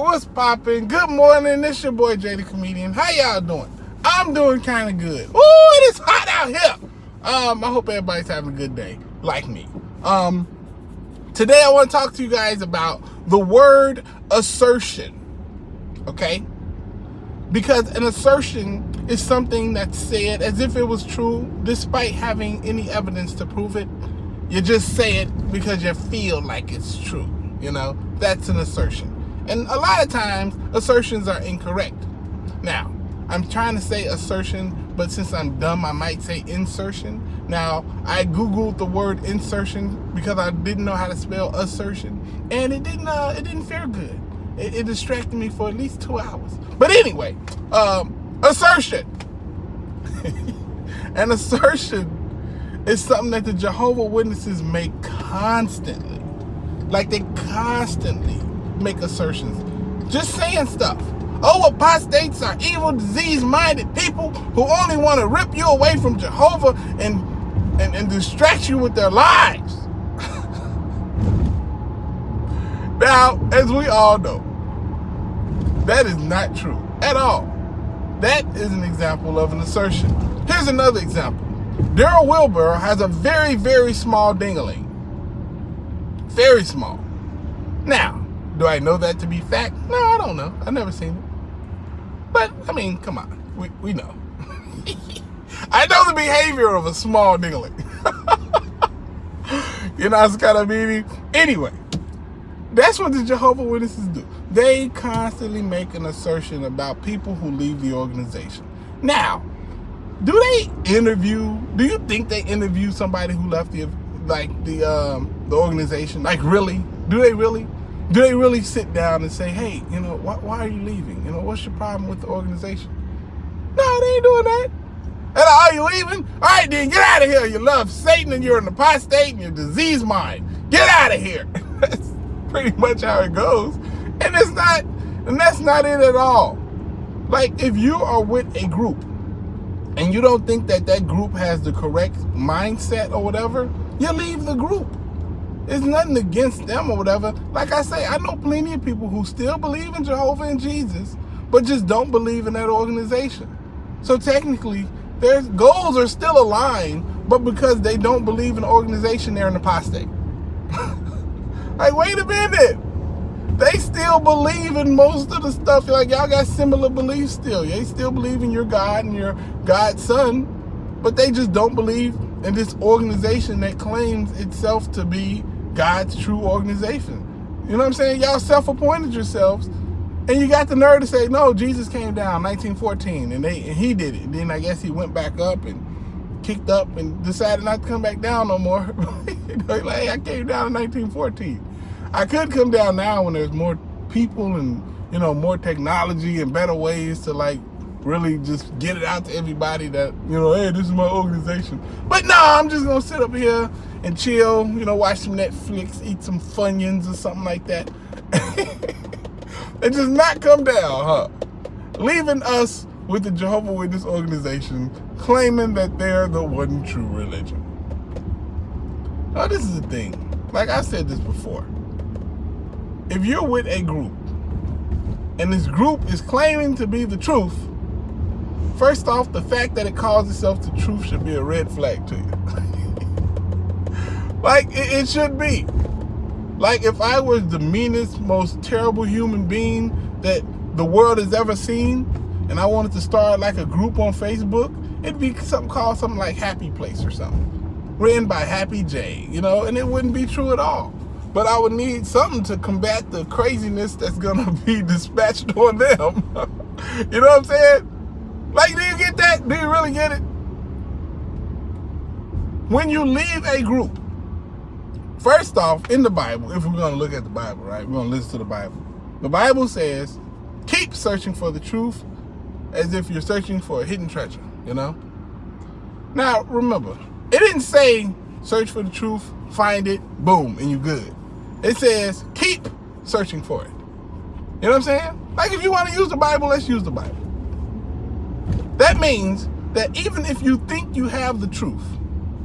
what's poppin'? Good morning, it's your boy Jay the Comedian. How y'all doing? I'm doing kind of good. Ooh, it is hot out here. I hope everybody's having a good day, like me. Today I want to talk to you guys about the word assertion, okay? Because an assertion is something that's said as if it was true, despite having any evidence to prove it. You just say it because you feel like it's true, you know? That's an assertion. And a lot of times, assertions are incorrect. Now, I'm trying to say assertion, but since I'm dumb, I might say insertion. Now, I Googled the word insertion because I didn't know how to spell assertion, and it didn't fare good. It distracted me for at least 2 hours. But anyway, assertion. An assertion is something that the Jehovah Witnesses make constantly. Like, they constantly make assertions. Just saying stuff. Oh, apostates are evil, disease-minded people who only want to rip you away from Jehovah and distract you with their lives. Now, as we all know, that is not true at all. That is an example of an assertion. Here's another example. Daryl Wilbur has a very, very small ding-a-ling. Very small. Now, do I know that to be fact? No, I don't know. I've never seen it. But, I mean, come on. We know. I know the behavior of a small ding-a-ling. You know, it's kind of meaning. Anyway, that's what the Jehovah Witnesses do. They constantly make an assertion about people who leave the organization. Now, do you think they interview somebody who left the organization? Like, really? Do they really sit down and say, hey, you know, why are you leaving? You know, what's your problem with the organization? No, they ain't doing that. And are you leaving? All right, then get out of here. You love Satan and you're an apostate and you're disease mind. Get out of here. That's pretty much how it goes. And that's not it at all. Like, if you are with a group and you don't think that group has the correct mindset or whatever, you leave the group. It's nothing against them or whatever. Like I say, I know plenty of people who still believe in Jehovah and Jesus, but just don't believe in that organization. So technically, their goals are still aligned, but because they don't believe in the organization, they're an apostate. Like, wait a minute. They still believe in most of the stuff. Like, y'all got similar beliefs still. They still believe in your God and your God's son, but they just don't believe in this organization that claims itself to be God's true organization. You know what I'm saying? Y'all self-appointed yourselves, and you got the nerve to say, no, Jesus came down 1914, and he did it. And then I guess he went back up and kicked up and decided not to come back down no more. Like, hey, I came down in 1914. I could come down now when there's more people and, you know, more technology and better ways to, like, really just get it out to everybody that, you know, hey, this is my organization. But no, I'm just going to sit up here and chill, you know, watch some Netflix, eat some Funyuns or something like that. And just not come down, huh? Leaving us with the Jehovah Witness organization claiming that they're the one true religion. Now, this is the thing. Like I said this before. If you're with a group and this group is claiming to be the truth, first off, the fact that it calls itself the truth should be a red flag to you. Like, it should be. Like, if I was the meanest, most terrible human being that the world has ever seen, and I wanted to start like a group on Facebook, it'd be something like Happy Place or something, written by Happy J, you know, and it wouldn't be true at all. But I would need something to combat the craziness that's gonna be dispatched on them. You know what I'm saying? Like, do you get that? Do you really get it? When you leave a group, first off, in the Bible, if we're gonna look at the Bible, right? We're gonna listen to the Bible. The Bible says, keep searching for the truth as if you're searching for a hidden treasure, you know? Now, remember, it didn't say search for the truth, find it, boom, and you're good. It says keep searching for it. You know what I'm saying? Like, if you want to use the Bible, let's use the Bible. That means that even if you think you have the truth,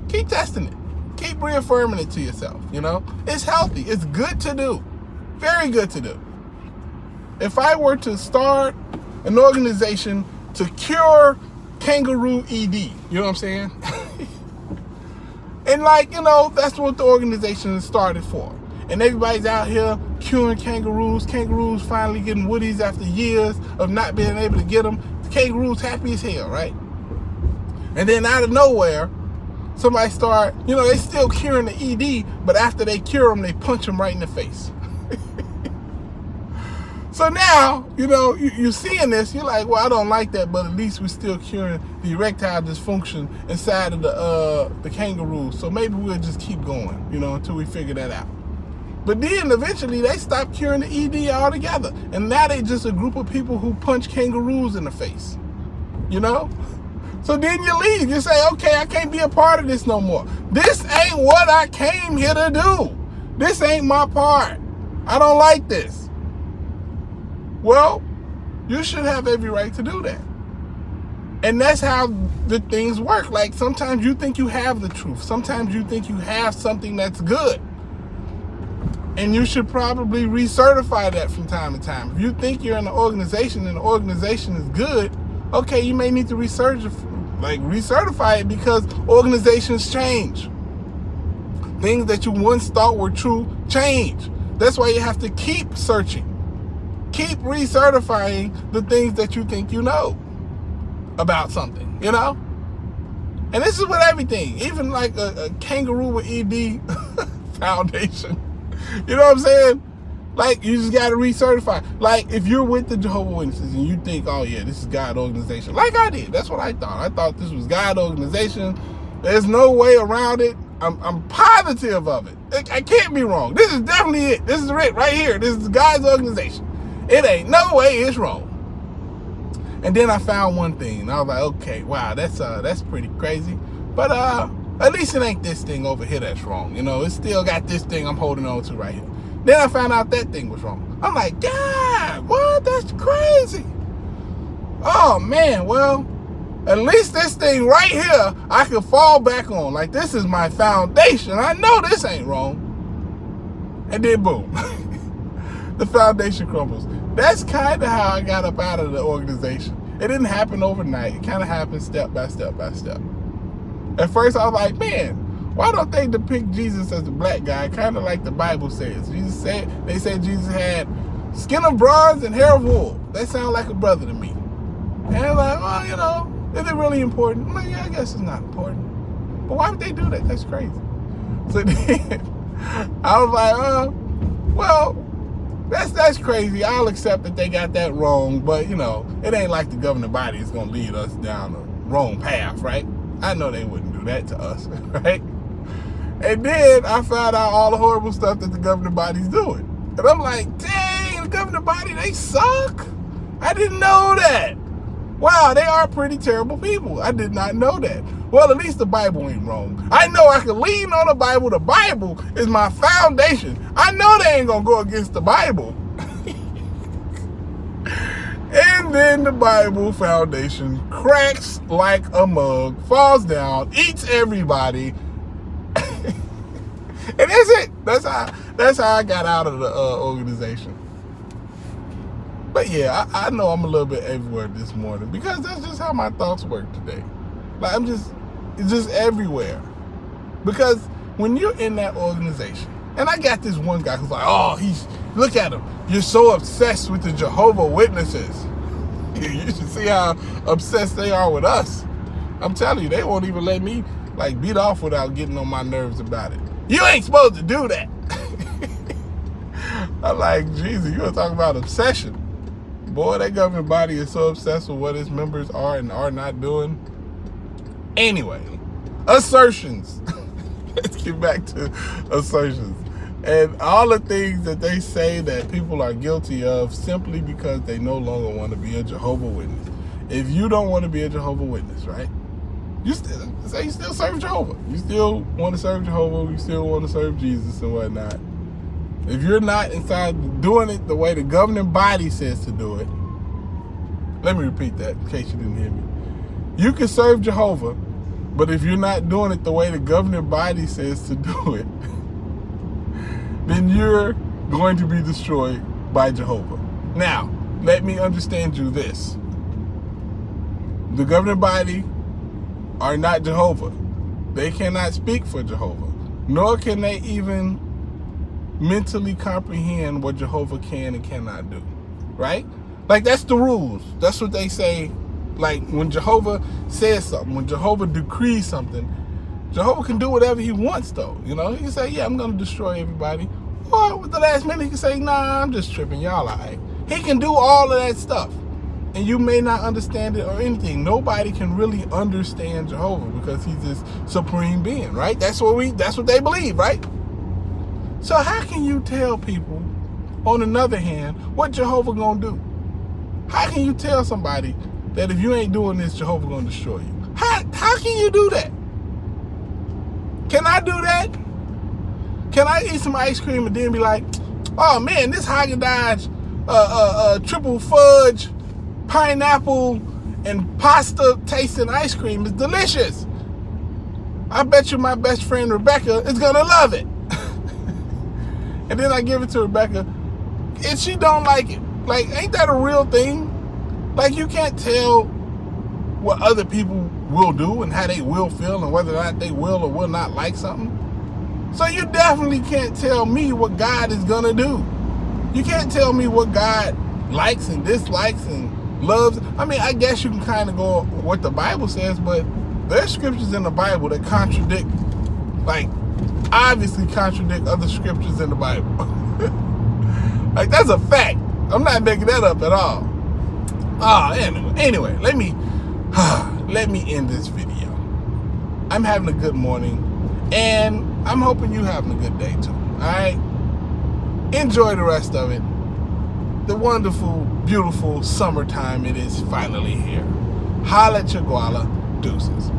keep testing it. Keep reaffirming it to yourself, you know? It's healthy. It's good to do. Very good to do. if I were to start an organization to cure kangaroo ED, you know what I'm saying? And like, you know, that's what the organization started for. And everybody's out here curing kangaroos. Kangaroos finally getting woodies after years of not being able to get them. The kangaroos happy as hell, right? And then out of nowhere, somebody start, you know, they still curing the ED, but after they cure them, they punch them right in the face. So now, you know, you're seeing this, you're like, well, I don't like that, but at least we're still curing the erectile dysfunction inside of the kangaroo. So maybe we'll just keep going, you know, until we figure that out. But then eventually they stopped curing the ED altogether. And now they just a group of people who punch kangaroos in the face, you know? So then you leave. You say, okay, I can't be a part of this no more. This ain't what I came here to do. This ain't my part. I don't like this. Well, you should have every right to do that. And that's how the things work. Like sometimes you think you have the truth. Sometimes you think you have something that's good. And you should probably recertify that from time to time. If you think you're in an organization and the organization is good, okay, you may need to recertify it because organizations change. Things that you once thought were true change. That's why you have to keep searching. Keep recertifying the things that you think you know about something, you know? And this is with everything, even like a kangaroo with ED foundation. You know what I'm saying? Like, you just got to recertify. Like, if you're with the Jehovah Witnesses and you think, oh, yeah, this is God organization. Like I did. That's what I thought. I thought this was God organization. There's no way around it. I'm positive of it. I can't be wrong. This is definitely it. This is it right here. This is God's organization. It ain't no way it's wrong. And then I found one thing. And I was like, okay, wow, that's pretty crazy. But at least it ain't this thing over here that's wrong. You know, it's still got this thing I'm holding on to right here. Then I found out that thing was wrong. I'm like, God, what? That's crazy. Oh, man, well, at least this thing right here, I can fall back on. Like, this is my foundation. I know this ain't wrong. And then, boom, the foundation crumbles. That's kind of how I got up out of the organization. It didn't happen overnight. It kind of happened step by step by step. At first, I was like, man, why don't they depict Jesus as a black guy, kind of like the Bible says? They said Jesus had skin of bronze and hair of wool. That sounds like a brother to me. And I was like, well, you know, is it really important? I'm like, yeah, I guess it's not important. But why would they do that? That's crazy. So then I was like, well, that's crazy. I'll accept that they got that wrong, but, you know, it ain't like the governing body is going to lead us down the wrong path, right? I know they wouldn't do that to us, right? And then I found out all the horrible stuff that the governing body's doing. And I'm like, dang, the governing body, they suck. I didn't know that. Wow, they are pretty terrible people. I did not know that. Well, at least the Bible ain't wrong. I know I can lean on the Bible. The Bible is my foundation. I know they ain't going to go against the Bible. And then the Bible foundation cracks like a mug, falls down, eats everybody. And that's it. That's how I got out of the organization. But yeah, I know I'm a little bit everywhere this morning because that's just how my thoughts work today. Like it's just everywhere. Because when you're in that organization, and I got this one guy who's like, oh, look at him. You're so obsessed with the Jehovah Witnesses. You should see how obsessed they are with us. I'm telling you, they won't even let me like beat off without getting on my nerves about it. You ain't supposed to do that. I'm like, Jesus, you want to talk about obsession? Boy, that governing body is so obsessed with what its members are and are not doing. Anyway, assertions. Let's get back to assertions. And all the things that they say that people are guilty of simply because they no longer want to be a Jehovah Witness. If you don't want to be a Jehovah Witness, right? You still serve Jehovah. You still want to serve Jehovah. You still want to serve Jesus and whatnot. If you're not inside doing it the way the governing body says to do it, let me repeat that in case you didn't hear me. You can serve Jehovah, but if you're not doing it the way the governing body says to do it, then you're going to be destroyed by Jehovah. Now, let me understand you this. The governing body are not Jehovah. They cannot speak for Jehovah, nor can they even mentally comprehend what Jehovah can and cannot do, right? Like, that's the rules. That's what they say. Like, when Jehovah says something, when Jehovah decrees something, Jehovah can do whatever he wants, though. You know, he can say, yeah, I'm going to destroy everybody. Or with the last minute, he can say, nah, I'm just tripping. Y'all all right. He can do all of that stuff. And you may not understand it or anything. Nobody can really understand Jehovah because he's this supreme being, right? That's what they believe, right? So how can you tell people, on another hand, what Jehovah gonna do? How can you tell somebody that if you ain't doing this, Jehovah gonna destroy you? How can you do that? Can I do that? Can I eat some ice cream and then be like, oh man, this Haagen-Dazs triple fudge, pineapple, and pasta tasting ice cream is delicious. I bet you my best friend Rebecca is gonna love it. And then I give it to Rebecca, and she don't like it. Like, ain't that a real thing? Like, you can't tell what other people will do and how they will feel and whether or not they will or will not like something. So you definitely can't tell me what God is gonna do. You can't tell me what God likes and dislikes and loves. I mean, I guess you can kind of go what the Bible says, but there's scriptures in the Bible that contradict, like, obviously contradict other scriptures in the Bible. Like, that's a fact. I'm not making that up at all. Anyway, let me end this video. I'm having a good morning, and I'm hoping you having a good day too. All right? Enjoy the rest of it. The wonderful, beautiful summertime, it is finally here. Holla at your guala. Deuces.